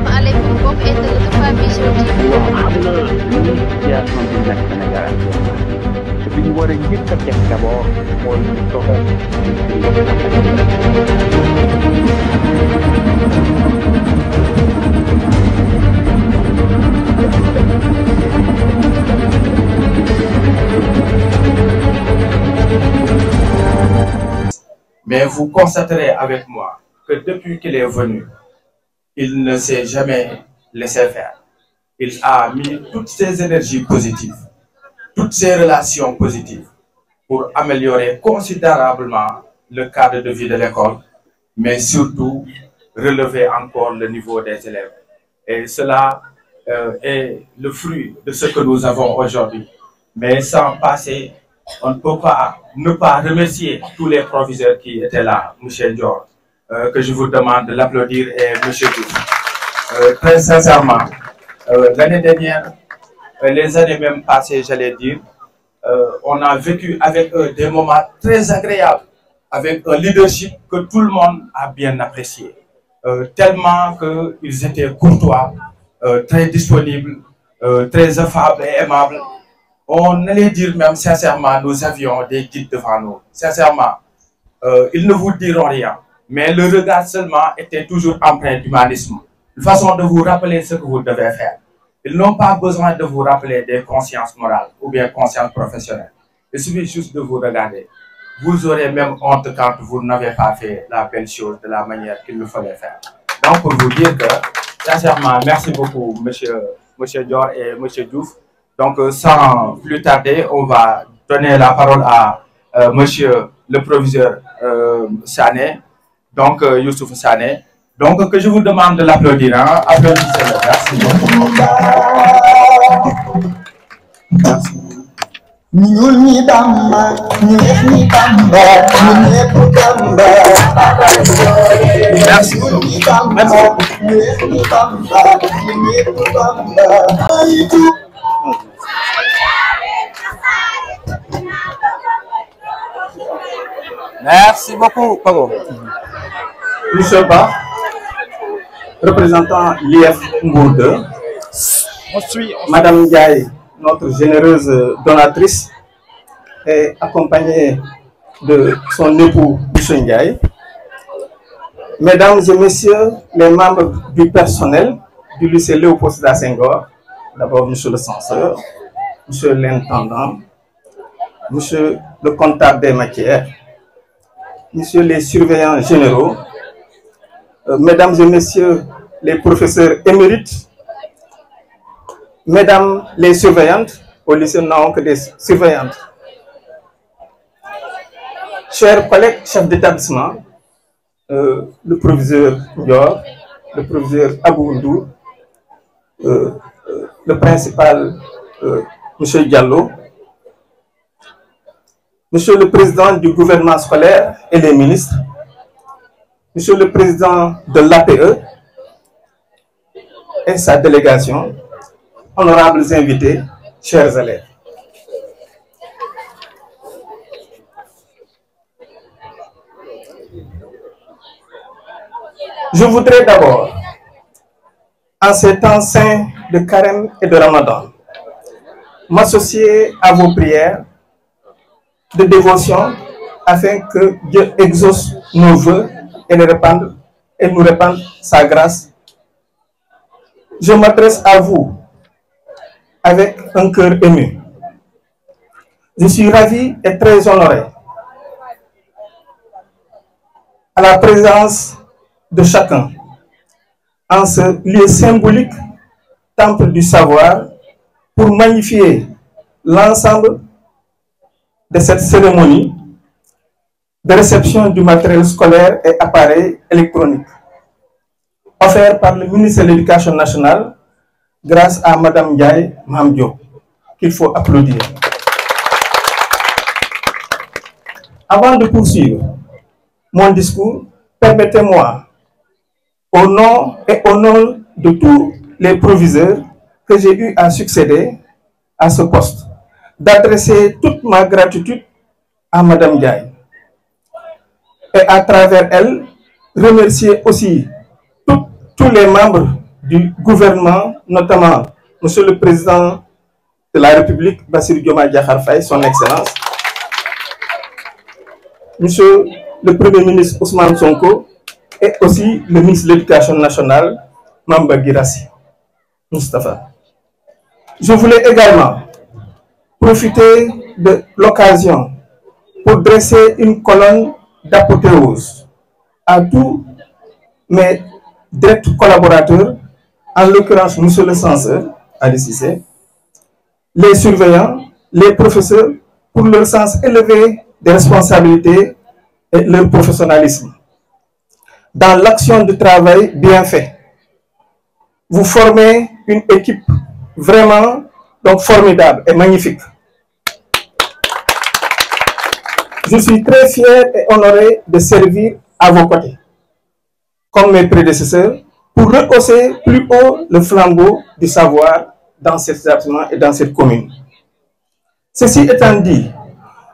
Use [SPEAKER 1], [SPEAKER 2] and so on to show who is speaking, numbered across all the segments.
[SPEAKER 1] Maaleykum mbokk internet Femme Vision TV.
[SPEAKER 2] waaw xam nga ñun situation bi nekk Sénégal te bi ñu war a njëkk a def d'abord mooy ñu toog
[SPEAKER 3] Mais vous constaterez avec moi que depuis qu'il est venu, il ne s'est jamais laissé faire. Il a mis toutes ses énergies positives, toutes ses relations positives pour améliorer considérablement le cadre de vie de l'école, mais surtout relever encore le niveau des élèves. Et cela est le fruit de ce que nous avons aujourd'hui. Mais sans passer, on ne peut pas ne pas remercier tous les proviseurs qui étaient là, M. Dior, que je vous demande de l'applaudir, et M. Diouf. Très sincèrement, l'année dernière, les années même passées, j'allais dire, on a vécu avec eux des moments très agréables, avec un leadership que tout le monde a bien apprécié. Tellement qu'ils étaient courtois, très disponibles, très affables et aimables. On allait dire même sincèrement, nous avions des guides devant nous. Sincèrement, ils ne vous diront rien, mais le regard seulement était toujours empreint d'humanisme. Une façon de vous rappeler ce que vous devez faire. Ils n'ont pas besoin de vous rappeler des consciences morales ou bien consciences professionnelles. Il suffit juste de vous regarder. Vous aurez même honte quand vous n'avez pas fait la belle chose de la manière qu'il le fallait faire. Donc, pour vous dire que, sincèrement, merci beaucoup, monsieur Dior et monsieur Diouf. Donc, sans plus tarder, on va donner la parole à monsieur le proviseur Sané, donc Youssouf Sané. Donc, que je vous demande de l'applaudir. Hein? Applaudissez-le. Merci beaucoup. Merci. Merci beaucoup.
[SPEAKER 4] Merci beaucoup, Pago.
[SPEAKER 5] Monsieur Ba, représentant l'IF Ngourde, Madame Ndiaye, notre généreuse donatrice, est accompagnée de son époux Monsieur Ndiaye. Mesdames et messieurs, les membres du personnel du lycée Léopold Sédar Senghor, d'abord Monsieur le censeur, Monsieur l'intendant, Monsieur le comptable des matières, Messieurs les surveillants généraux, Mesdames et Messieurs les professeurs émérites, Mesdames les surveillantes, au lycée nous n'avons que des surveillantes, chers collègues chefs d'établissement, le proviseur Dior, le proviseur Abou Ndour, le principal Monsieur Diallo, Monsieur le Président du gouvernement scolaire et les ministres, Monsieur le Président de l'APE et sa délégation, honorables invités, chers élèves. Je voudrais d'abord, en ces temps saints de Carême et de Ramadan, m'associer à vos prières de dévotion afin que Dieu exauce nos vœux et nous répande sa grâce. Je m'adresse à vous avec un cœur ému. Je suis ravi et très honoré à la présence de chacun en ce lieu symbolique, temple du savoir, pour magnifier l'ensemble de cette cérémonie de réception du matériel scolaire et appareils électroniques offert par le ministre de l'Éducation nationale grâce à Madame Ndiaye Mamdio, qu'il faut applaudir. Avant de poursuivre mon discours, permettez-moi, au nom et au nom de tous les proviseurs que j'ai eu à succéder à ce poste, d'adresser toute ma gratitude à Madame Ndiaye et à travers elle, remercier aussi tous les membres du gouvernement, notamment Monsieur le Président de la République, Bassirou Diomaye Diakhar Faye, son Excellence, Monsieur le Premier ministre Ousmane Sonko, et aussi le ministre de l'Éducation nationale, Mamba Guirassy Moustapha. Je voulais également profiter de l'occasion pour dresser une colonne d'apothéose à tous mes directs collaborateurs, en l'occurrence Monsieur le censeur, Ali Cissé, les surveillants, les professeurs, pour leur sens élevé des responsabilités et leur professionnalisme dans l'action de travail bien fait. Vous formez une équipe vraiment donc formidable et magnifique. Je suis très fier et honoré de servir à vos côtés, comme mes prédécesseurs, pour rehausser plus haut le flambeau du savoir dans cet établissement et dans cette commune. Ceci étant dit,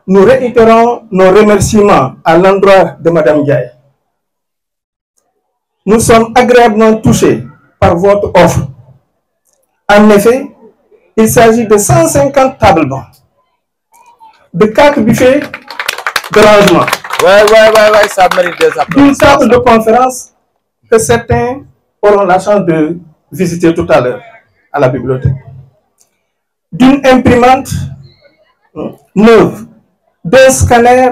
[SPEAKER 5] nous réitérons nos remerciements à l'endroit de Madame Ndiaye. Nous sommes agréablement touchés par votre offre. En effet, il s'agit de 150 tables bancs, de 4 buffets de rangement,
[SPEAKER 4] ça mérite des applaudissements.
[SPEAKER 5] d'une table de conférence que certains auront la chance de visiter tout à l'heure à la bibliothèque, d'une imprimante neuve, d'un scanner,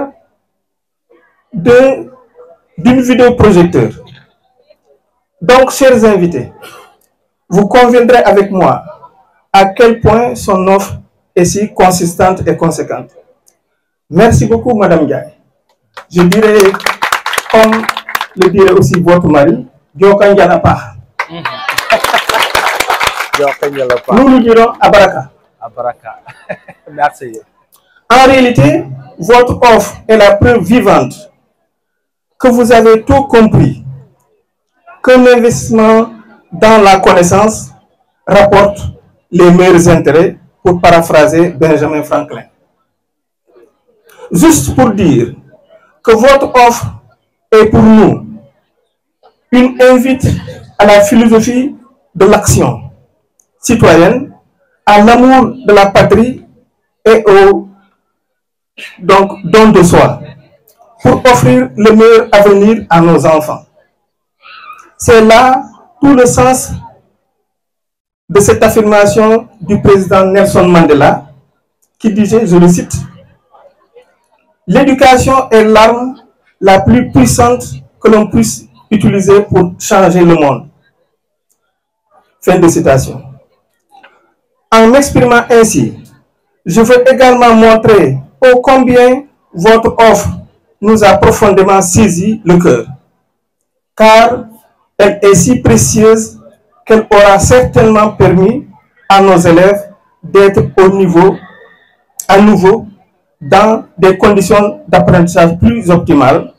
[SPEAKER 5] d'une vidéoprojecteur. Donc, chers invités, vous conviendrez avec moi à quel point son offre est si consistante et conséquente. Merci beaucoup, Madame Ndiaye. Je dirais, comme le dirait aussi votre mari, Diokan Yanapa. Nous nous dirons Abaraka.
[SPEAKER 4] Abaraka. Merci.
[SPEAKER 5] En réalité, votre offre est la preuve vivante que vous avez tout compris, qu'un investissement dans la connaissance rapporte les meilleurs intérêts, pour paraphraser Benjamin Franklin. Juste pour dire que votre offre est pour nous une invite à la philosophie de l'action citoyenne, à l'amour de la patrie et au don de soi, pour offrir le meilleur avenir à nos enfants. C'est là tout le sens de cette affirmation du président Nelson Mandela, qui disait, je le cite, « L'éducation est l'arme la plus puissante que l'on puisse utiliser pour changer le monde. » Fin de citation. En m'exprimant ainsi, je veux également montrer ô combien votre offre nous a profondément saisi le cœur, car elle est si précieuse qu'elle aura certainement permis à nos élèves d'être à nouveau dans des conditions d'apprentissage plus optimales,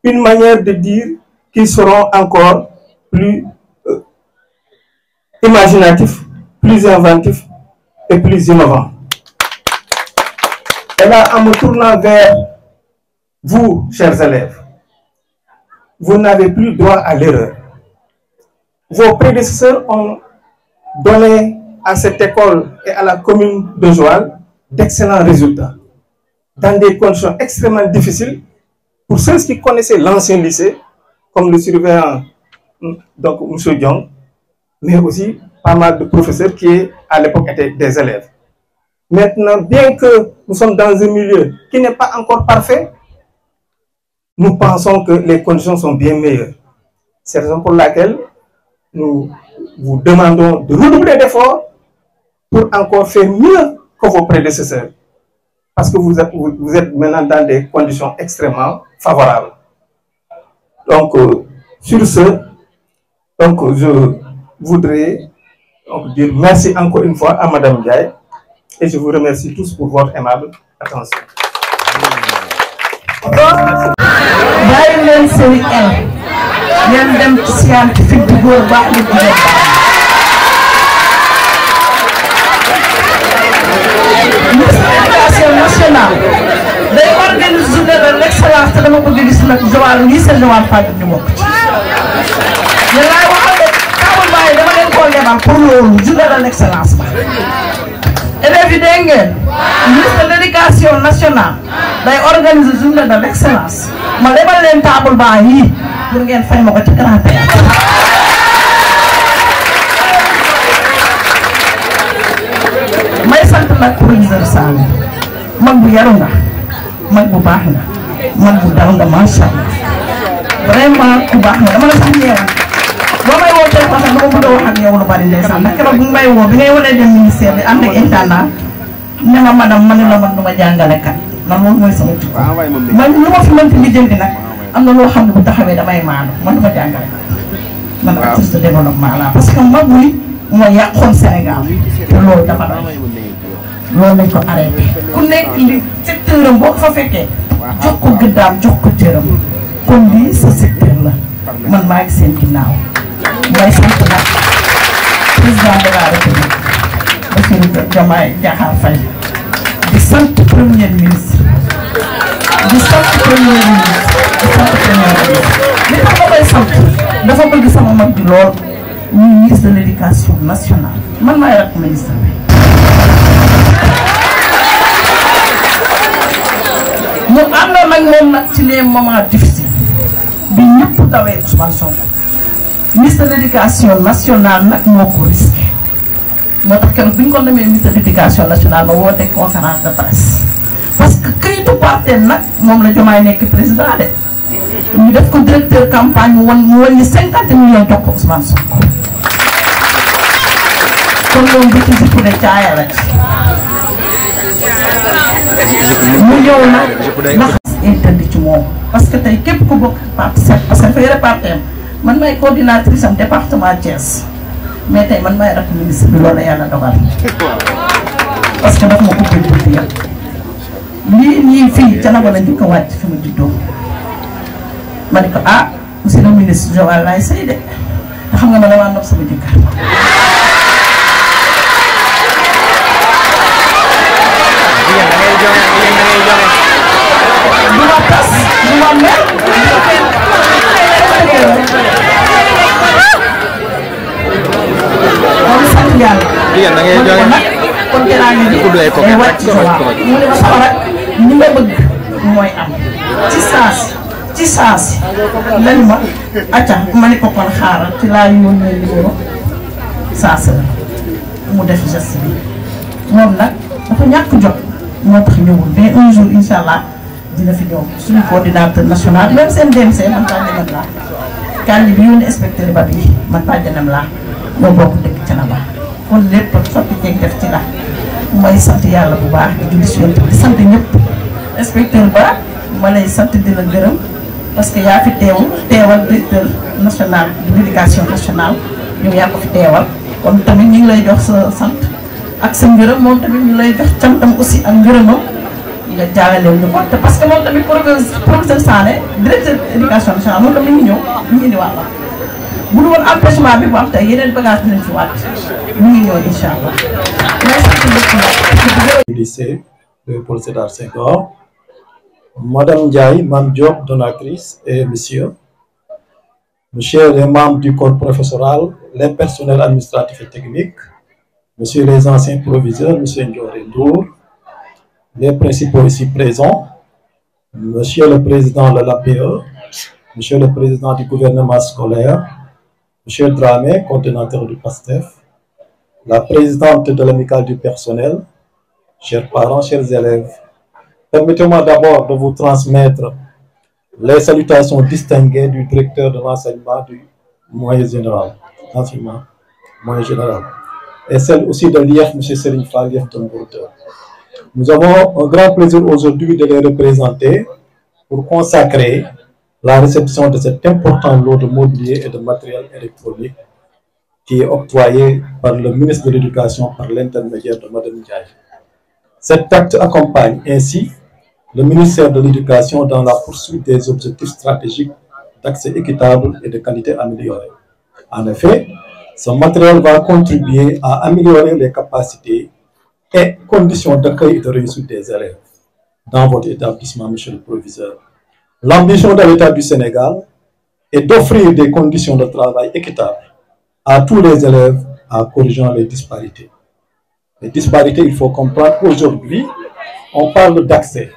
[SPEAKER 5] une manière de dire qu'ils seront encore plus imaginatifs, plus inventifs et plus innovants. Et là, en me tournant vers vous, chers élèves, vous n'avez plus droit à l'erreur. Vos prédécesseurs ont donné à cette école et à la commune de Joal d'excellents résultats, dans des conditions extrêmement difficiles pour ceux qui connaissaient l'ancien lycée, comme le surveillant, donc M. Diong, mais aussi pas mal de professeurs qui, à l'époque, étaient des élèves. Maintenant, bien que nous sommes dans un milieu qui n'est pas encore parfait, nous pensons que les conditions sont bien meilleures. C'est la raison pour laquelle nous vous demandons de redoubler d'efforts pour encore faire mieux que vos prédécesseurs. Parce que vous êtes maintenant dans des conditions extrêmement favorables. Donc, sur ce, je voudrais dire merci encore une fois à Madame Ndiaye et je vous remercie tous pour votre aimable attention.
[SPEAKER 6] L'éducation nationale day organiser de l'excellence excellence te dama bëgg gis nag Joal lii seen Joal Fadiouth ñu bokk ci. yéen laay waxal de table baa yi dama leen koo lebal pour loolu journée de l'excellence ba. élèves yi dégg ngeen ministre de l'éducation nationale day organiser journée de l'excellence ma lebal leen table baa yi pour ngeen fay ma ko ci Grand Théâtre. may sant nag proviseur Sall mag bu yaru nga mag bu baax nga mag bu dal nga macha allah vraiment ku baax nga dama la sax ñeewal boo may woo téléphone sax dama bëgg a wax ak yow lu bari ndeysaan ndax keroog bu may woo bi ngay walee dem ministère bi ànd ak intendant ne ma madame ma ne la man du ma jàngale kat man loolu mooy sama jikko man lu ma fi mënti lijjanti nag am na loo xam ne bu taxawee damay maanu man du ma jàngale kat man actrice de développement la parce que mag buy moo yàqoon Sénégal te loolu dafa doy loolu lañ ko arrêté ku nekk li secteur am boo ko fa fekkee jox ko gëddaam jox ko cëram kon lii sa secteur la man maa ngi seen ginnaaw may sant nag président de la République Bassirou Diomaye Diakhar Faye di sant premier ministre di sant premier ministre di sant premier ministre li tax ma koy sant dafa bëgg sama mag bi lool muy ministre de l'éducation nationale man maay rakk ministre bi ñu àndoon ak moom nag ci les moments difficiles bi ñëpp tawee Ousmane Sonko ministre de l'éducation nationale nag moo ko risqué moo tax keroog bi ñu ko demee ministre de l'éducation nationale ba woote conférence de presse parce que këyitu parteem nag moom la Diomaye nekk président de ñu def ko directeur campagne mu wàññi 50 millions jox ko Ousmane Sonko kon loolu bu ci jikko de caaya la ci mu ñëw nag ndax interdit ci moom parce que tey képp ku bokk parti parce que dafay réparté am man may coordinatrice am département Thiès mais tey man may rakk ministre bi loolu la yàlla dogal parce que daf ma ubbi buntu yëpp lii ñii fii ca Naba la njëkk a wàcc fi mu juddoo ma ne ko ah monsieur le ministre Joal laay sëy de te xam nga ma damaa nopp sama jëkkër du ma tas du ma mel kon sant yàlla kon dinaa ngi di day wàcc Joal mu ne ma sama rek ni nga bëgg mooy am ci saasi lan ma acca ma ne ko kon xaaral ci laa yónnee numéro saasi la mu def geste bi moom nag dafa ñàkk jot moo tax ñëwul mais un jour incha allah dina fi ñëw suñu coordinateur national même seen DMC man tàjjanam laa kandi bi yónni inspecteur ba bi man tàjjanam laa ñoo bokk dëkk ca na ba kon lépp sotti jeeg def ci la may sant yàlla bu baax di julli si yonent bi di sant ñëpp inspecteur ba ma lay sant di la gërëm parce que yaa fi teewal directeur national de l'éducation nationale yow yaa ko fi teewal kon tamit ñu ngi lay jox sa sant ak sa ngërëm moom tamit ñu lay jox cantam aussi ak ngërëmam nga jaagaleel ñu ko te parce que moom tamit professeur Sané directeur éducation nationale moom tamit ñu ñëw ñu indi wàll bu dul woon empêchement bi bu am tey yeneen bagage dinañ fi wàcc ñu ngi ñëw incha allah.
[SPEAKER 7] lycée de Paul Sédar Senghor, Madame Ndiaye, Mme Diop, donatrice, et Monsieur les membres du corps professoral, les personnels administratifs et techniques, Monsieur les anciens proviseurs, Monsieur Ndioré Ndour, les principaux ici présents, Monsieur le président de l'APE, Monsieur le président du gouvernement scolaire, Monsieur Dramé, coordinateur du PASTEF, la présidente de l'amicale du personnel, chers parents, chers élèves, permettez-moi d'abord de vous transmettre les salutations distinguées du directeur de l'enseignement du moyen général, et celle aussi de l'IEF, M. Serigne Fall, l'IEF de Mbourdieu. Nous avons un grand plaisir aujourd'hui de les représenter pour consacrer la réception de cet important lot de mobilier et de matériel électronique qui est octroyé par le ministre de l'Éducation par l'intermédiaire de Mme Ndiaye. Cet acte accompagne ainsi le ministère de l'Éducation dans la poursuite des objectifs stratégiques d'accès équitable et de qualité améliorée. En effet, ce matériel va contribuer à améliorer les capacités et conditions d'accueil et de réussite des élèves dans votre établissement, monsieur le proviseur. L'ambition de l'État du Sénégal est d'offrir des conditions de travail équitables à tous les élèves en corrigeant les disparités. Les disparités, il faut comprendre qu'aujourd'hui, on parle d'accès.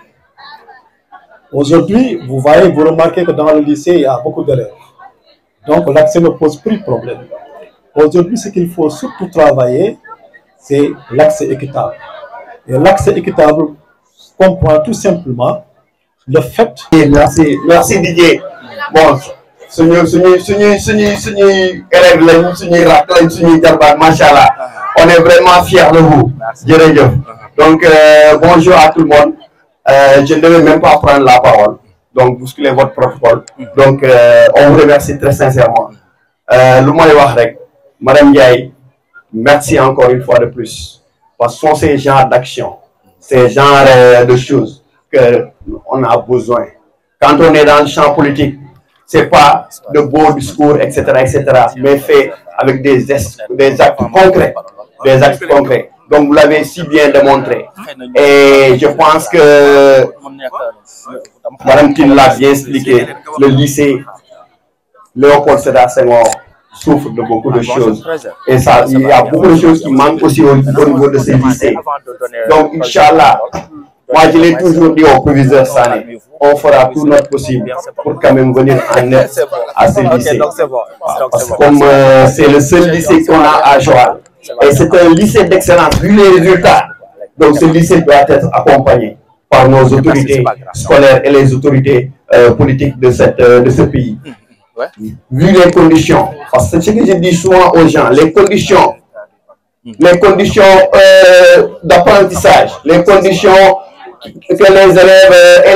[SPEAKER 7] Aujourd'hui, vous voyez, vous remarquez que dans le lycée, il y a beaucoup d'élèves. Donc, l'accès ne pose plus de problème. Aujourd'hui, ce qu'il faut surtout travailler, c'est l'accès équitable. Et l'accès équitable comprend tout simplement le fait...
[SPEAKER 5] Merci Didier. Bon, on est vraiment fiers de vous. Donc, bonjour à tout le monde. Je ne devais même pas prendre la parole. Donc, bousculez votre protocole. Donc, on vous remercie très sincèrement. Madame Ndiaye, merci encore une fois de plus. Parce que ce sont ces genres d'actions, ces genres de choses qu'on a besoin. Quand on est dans le champ politique, ce n'est pas de beaux discours, etc., mais fait avec des actes concrets. Des actes concrets. Donc, vous l'avez si bien démontré. Et je pense que Madame Tine l'a bien expliqué, le lycée Léopold Sédar Senghor souffre de beaucoup de choses. Et ça, il y a beaucoup de choses qui manquent aussi au niveau de ces lycées. Donc, Inch'Allah, moi je l'ai toujours dit au proviseur Sané, on fera tout notre possible pour quand même venir en aide à ces lycées. Parce que comme c'est le seul lycée qu'on a à Joal, et c'est un lycée d'excellence, vu les résultats, donc ce lycée doit être accompagné par nos autorités scolaires et les autorités politiques de ce pays. Vu les conditions, parce que ce que je dis souvent aux gens, les conditions d'apprentissage, les conditions que les élèves et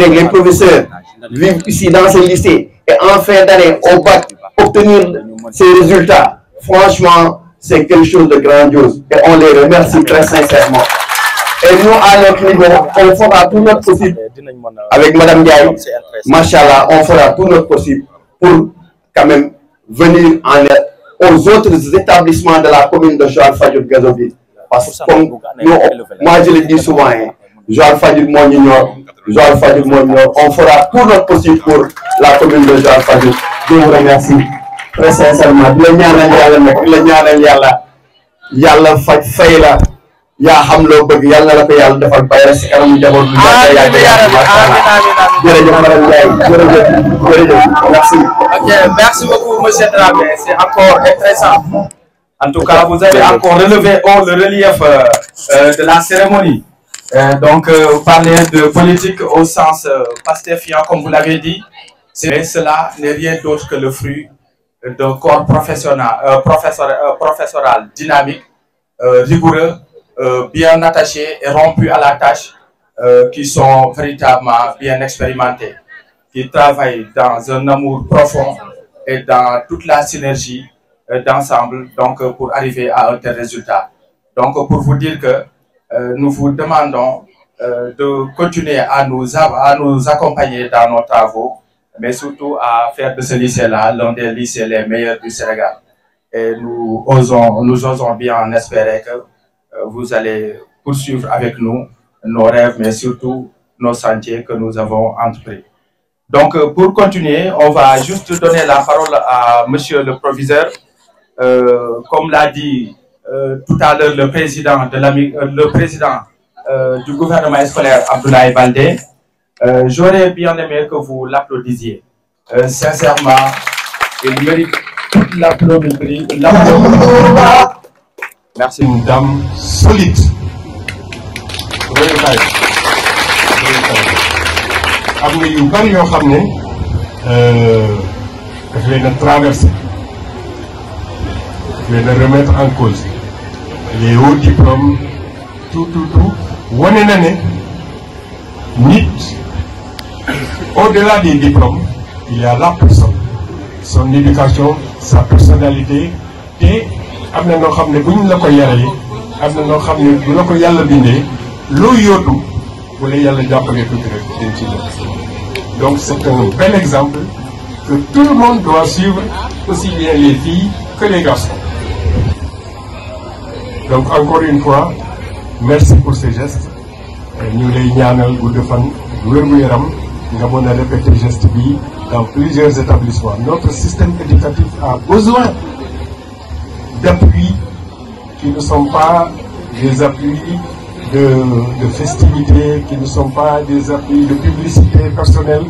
[SPEAKER 5] les professeurs vivent ici dans ce lycée, et en fin d'année, au bac, obtenir ces résultats, franchement, c'est quelque chose de grandiose. Et on les remercie très sincèrement. Et nous, à notre niveau, on fera tout notre possible avec Madame Ndiaye. Machallah, on fera tout notre possible pour quand même venir en aide aux autres établissements de la commune de Joal-Fadiouth-Gazoville. Parce que comme nous, moi je le dis souvent, Joal-Fadiouth-Mognor, on fera tout notre possible pour la commune de Joal-Fadiouth. Je vous remercie très sincèrement. yaa xam loo bëgg yàlla na la ko yàlla defal bay rek si kanam njaboot bi merci.
[SPEAKER 3] Ok, merci beaucoup monsieur Dramé, c'est encore intéressant. En tout cas, vous avez encore relevé le relief de la cérémonie. Donc, vous parlez de politique au sens pastéfien, comme vous l'avez dit. Mais cela n'est rien d'autre que le fruit d'un corps professoral dynamique, rigoureux, bien attachés et rompus à la tâche, qui sont véritablement bien expérimentés, qui travaillent dans un amour profond et dans toute la synergie d'ensemble, donc pour arriver à un tel résultat. Donc pour vous dire que nous vous demandons de continuer à nous accompagner dans nos travaux, mais surtout à faire de ce lycée-là l'un des lycées les meilleurs du Sénégal. Et nous osons bien espérer que vous allez poursuivre avec nous nos rêves, mais surtout nos sentiers que nous avons entrepris. Donc, pour continuer, on va juste donner la parole à monsieur le proviseur. Comme l'a dit tout à l'heure le président du gouvernement scolaire, Abdoulaye Baldé, j'aurais bien aimé que vous l'applaudisiez. Sincèrement, il mérite toute l'applaudisserie.
[SPEAKER 8] Merci. Une dame solide. am na yu bari yoo xam ne daf leen a traversé, daf leen a remettre en cause les hauts diplômes, tout wane na ne nit au-delà des diplômes il y a la personne, son éducation, sa personnalité. te am na noo xam ne bu ñu la ko yaree am na noo xam ne bu la ko yàlla bindee loo yóotu bu la yàlla jàppalee tuuti rek dañ ci def. Donc c'est un bel exemple que tout le monde doit suivre, aussi bien les filles que les garçons. Donc encore une fois, merci pour ces gestes. ñu lay ñaanal gudd fan, wér gu yaram, nga mën a répéter geste bi dans plusieurs établissements. Notre système éducatif a besoin d'appuis qui ne sont pas des appuis de festivités, qui ne sont pas des appuis de publicité personnelle,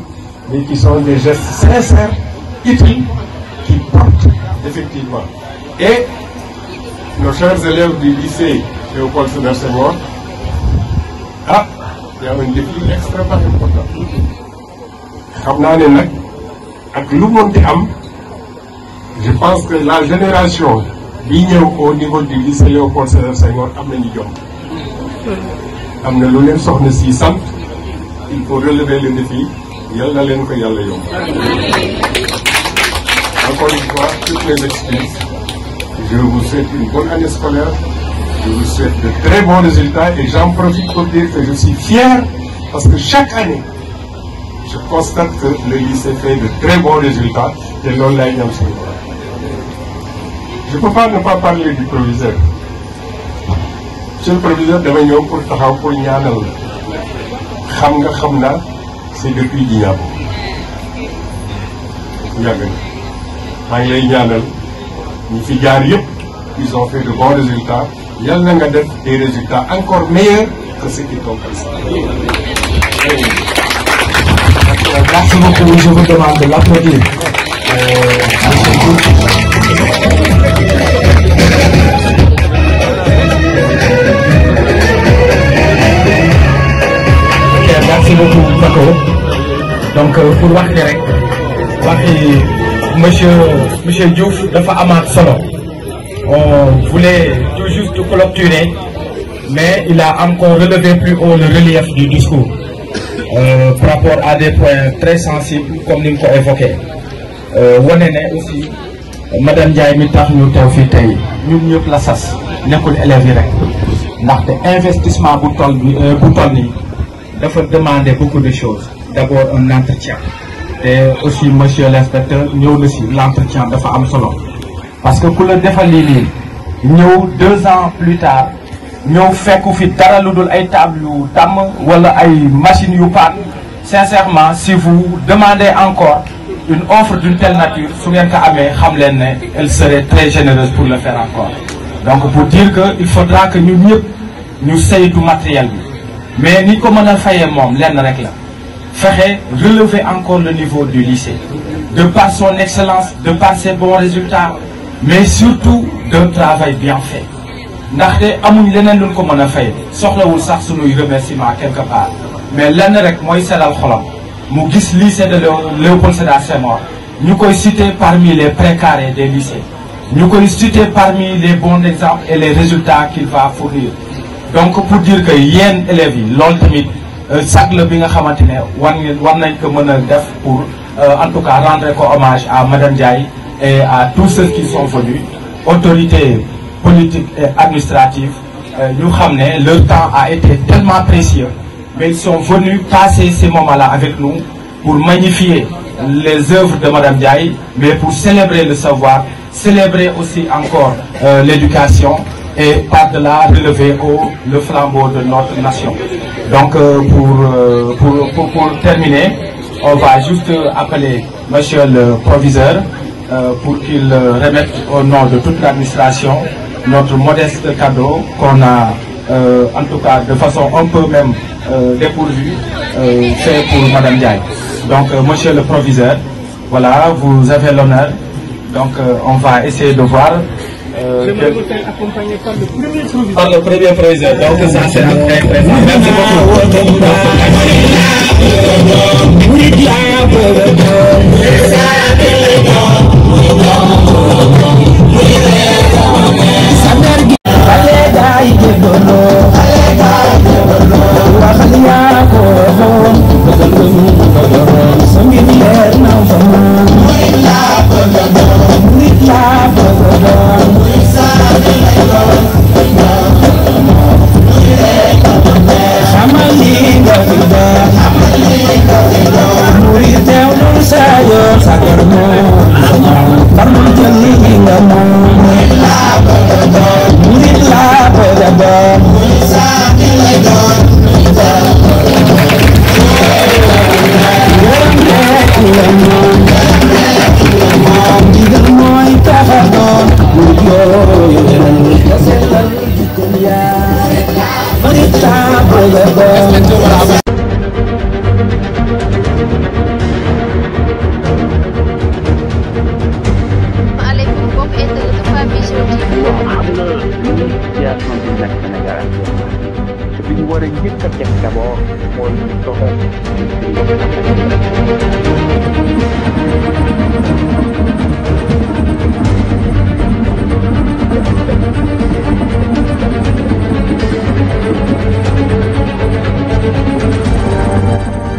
[SPEAKER 8] mais qui sont des gestes sincères, utiles, qui portent effectivement. Et nos chers élèves du lycée Léopold Sédar Senghor, il y a un défi extrêmement important. xam naa ne nag ak lu mënti am, je pense que la génération bi ñëw au niveau du lycée Léopold Sédar Senghor am nañu jom. am na lu leen soxna si sant, il faut relever le défi, yal na leen ko yàlla yomb. Encore une fois, toutes mes excuses. Je vous souhaite une bonne année scolaire. Je vous souhaite de très bons résultats et j'en profite pour dire que je suis fier parce que chaque année, je constate que le lycée fait de très bons résultats et l'on l'a également. Je ne peux pas ne pas parler du proviseur. Monsieur le proviseur, dama ñëw pour taxaw pour ñaanal xam nga xam naa c'est depuis Dinaabo yàgg na maa ngi lay ñaanal ñi fi jaar yëpp ils ont fait de bons résultats yàlla na nga def des résultats encore meilleurs que ceux qui t'ont précédé.
[SPEAKER 9] Merci beaucoup, je vous demande de l'applaudir. Merci beaucoup, Paco. Donc, pour wax rek waxi monsieur Diouf dafa amaat solo. On voulait tout juste clôturer, mais il a encore relevé plus haut le relief du discours par rapport à des points très sensibles comme ni nga ko évoqué. wane ne aussi madame Ndiaye mi tax ñu teew fii tey ñun ñëpp la sas nekkul élèves yi rek ndaxte investissement bu toll nii dafa demander beaucoup de choses. D'abord un entretien et aussi monsieur l'inspecteur ñëw na si l'entretien dafa am solo parce que ku la defal lii nii ñëw 2 ans plus tard ñëw fekku fi dara lu dul ay table yu tàmm wala ay machines yu panne. Sincèrement, si vous demandez encore une offre d'une telle nature, su ngeen ko amee xam leen ne elle serait très généreuse pour le faire encore. Donc pour dire que il faudra que ñun ñëpp ñu saytu matériel bi mais ni ko mën a fayee moom lenn rek la fexe relever encore le niveau du lycée de par son excellence, de par ses bons résultats, mais surtout d'un travail bien fait. ndaxte amuñ leneen luñ ko mën a fay soxlawul sax sunuy remerciement quelque part mais lenn rek mooy selal xolam mu gis lycée de Léopold Sédar Senghor ñu koy citer parmi les précarés des lycées, ñu koy citer parmi les bons exemples et les résultats qu'il va fournir. Donc pour dire que yéen élèves yi loolu tamit sag la bi nga xamante ne war nañ ko mën a def pour en tout cas rendre ko hommage à madame Ndiaye et à tous ceux qui sont venus, autorités politiques et administratives. Ñu xam ne leur temps a été tellement précieux, mais ils sont venus passer ces moments-là avec nous pour magnifier les œuvres de madame Ndiaye, mais pour célébrer le savoir, célébrer aussi encore l'éducation et par-delà relever le flambeau de notre nation. Donc pour terminer, on va juste appeler monsieur le proviseur pour qu'il remette au nom de toute l'administration notre modeste cadeau qu'on a en tout cas de façon un peu même dépourvue fait pour madame Ndiaye. Donc monsieur le proviseur, voilà, vous avez l'honneur. Donc on va essayer de voir je vais vous faire accompagner par le premier proviseur. Donc ça c'est très très bien. Merci beaucoup.
[SPEAKER 1] maaleykum mbokk internet Femme Vision TV.
[SPEAKER 2] waaw xam nga lii situation bi nekk Sénégal te bi ñu war a njëkk a teg d'abord mooy ñu doxal